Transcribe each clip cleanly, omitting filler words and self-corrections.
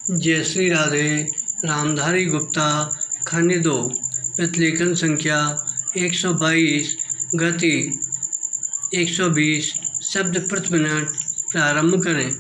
जय श्री राधे। रामधारी गुप्ता खंड 2 प्रतिलेखन संख्या 122 गति 120 शब्द प्रति मिनट। प्रारंभ करें।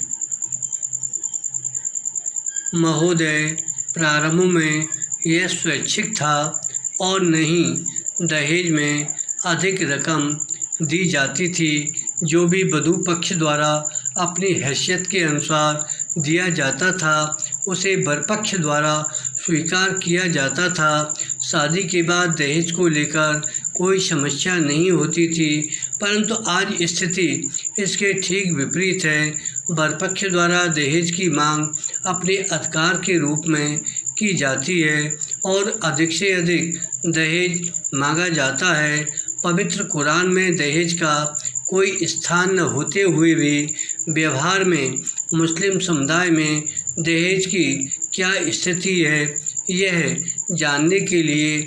महोदय, प्रारंभ में यह स्वैच्छिक था और नहीं दहेज में अधिक रकम दी जाती थी। जो भी वधू पक्ष द्वारा अपनी हैसियत के अनुसार दिया जाता था उसे वर पक्ष द्वारा स्वीकार किया जाता था। शादी के बाद दहेज को लेकर कोई समस्या नहीं होती थी, परंतु आज स्थिति इसके ठीक विपरीत है। वर पक्ष द्वारा दहेज की मांग अपने अधिकार के रूप में की जाती है और अधिक से अधिक दहेज मांगा जाता है। पवित्र कुरान में दहेज का कोई स्थान न होते हुए भी व्यवहार में मुस्लिम समुदाय में दहेज की क्या स्थिति है, यह जानने के लिए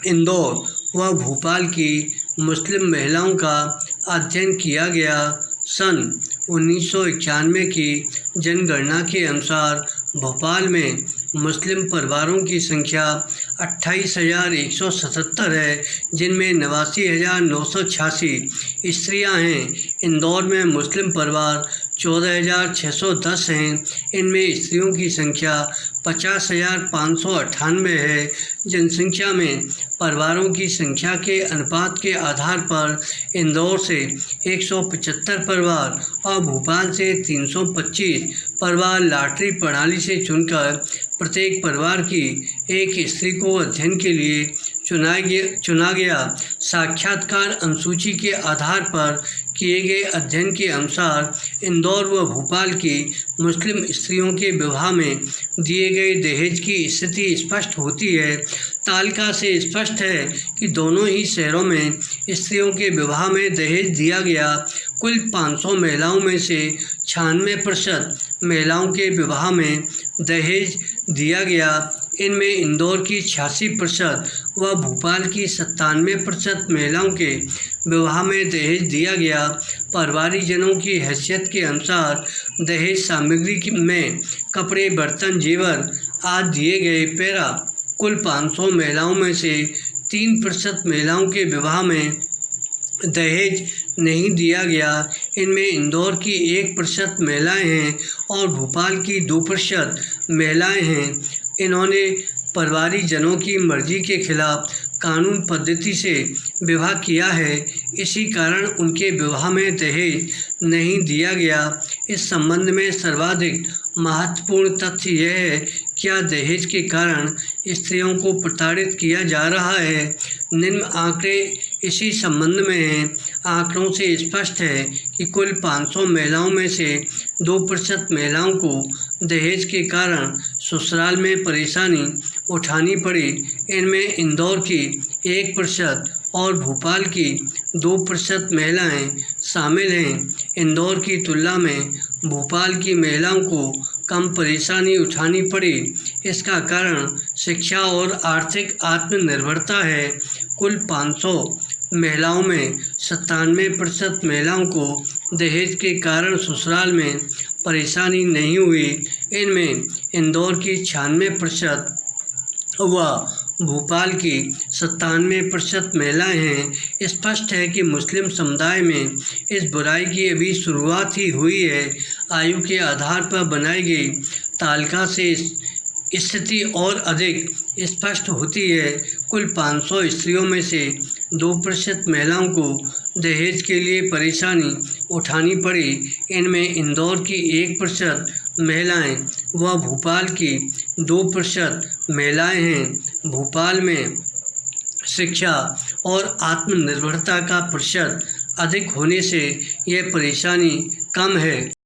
इंदौर व भोपाल की मुस्लिम महिलाओं का अध्ययन किया गया। सन 1991 की जनगणना के अनुसार भोपाल में मुस्लिम परिवारों की संख्या 28,177 है, जिनमें 89,986 स्त्रियां हैं। इंदौर में मुस्लिम परिवार 14,610 हैं। इनमें स्त्रियों की संख्या 50,598 है। जनसंख्या में परिवारों की संख्या के अनुपात के आधार पर इंदौर से 175 परिवार और भोपाल से 325 परिवार लॉटरी प्रणाली से चुनकर प्रत्येक परिवार की एक स्त्री को अध्ययन के लिए चुना गया। साक्षात्कार अनुसूची के आधार पर किए गए अध्ययन के अनुसार इंदौर व भोपाल की मुस्लिम स्त्रियों के विवाह में दिए गए दहेज की स्थिति स्पष्ट होती है। तालिका से स्पष्ट है कि दोनों ही शहरों में स्त्रियों के विवाह में दहेज दिया गया। कुल 500 महिलाओं में से 96% महिलाओं के विवाह में दहेज दिया गया। इनमें इंदौर की 86% व भोपाल की 97% महिलाओं के विवाह में दहेज दिया गया। परिवारीजनों की हैसियत के अनुसार दहेज सामग्री में कपड़े, बर्तन, जेवर आदि दिए गए। पैरा कुल 500 महिलाओं में से 3% महिलाओं के विवाह में दहेज नहीं दिया गया। इनमें इंदौर की 1% महिलाएं हैं और भोपाल की 2% महिलाएं हैं। इन्होंने परिवारीजनों की मर्जी के खिलाफ कानून पद्धति से विवाह किया है, इसी कारण उनके विवाह में दहेज नहीं दिया गया। इस संबंध में सर्वाधिक महत्वपूर्ण तथ्य यह है क्या दहेज के कारण स्त्रियों को प्रताड़ित किया जा रहा है। निम्न आंकड़े इसी संबंध में हैं। आंकड़ों से स्पष्ट है कि कुल 500 महिलाओं में से 2% महिलाओं को दहेज के कारण ससुराल में परेशानी उठानी पड़ी। इनमें इंदौर की 1% और भोपाल की 2% महिलाएं शामिल हैं। इंदौर की तुलना में भोपाल की महिलाओं को कम परेशानी उठानी पड़ी। इसका कारण शिक्षा और आर्थिक आत्मनिर्भरता है। कुल 500 महिलाओं में 97% महिलाओं को दहेज के कारण ससुराल में परेशानी नहीं हुई। इनमें इंदौर की 96% व भोपाल की 97% महिलाएं हैं। स्पष्ट है कि मुस्लिम समुदाय में इस बुराई की अभी शुरुआत ही हुई है। आयु के आधार पर बनाई गई तालिका से स्थिति और अधिक स्पष्ट होती है। कुल 500 स्त्रियों में से 2% महिलाओं को दहेज के लिए परेशानी उठानी पड़ी। इनमें इंदौर की 1% महिलाएं व भोपाल की 2% महिलाएं हैं। भोपाल में शिक्षा और आत्मनिर्भरता का प्रतिशत अधिक होने से यह परेशानी कम है।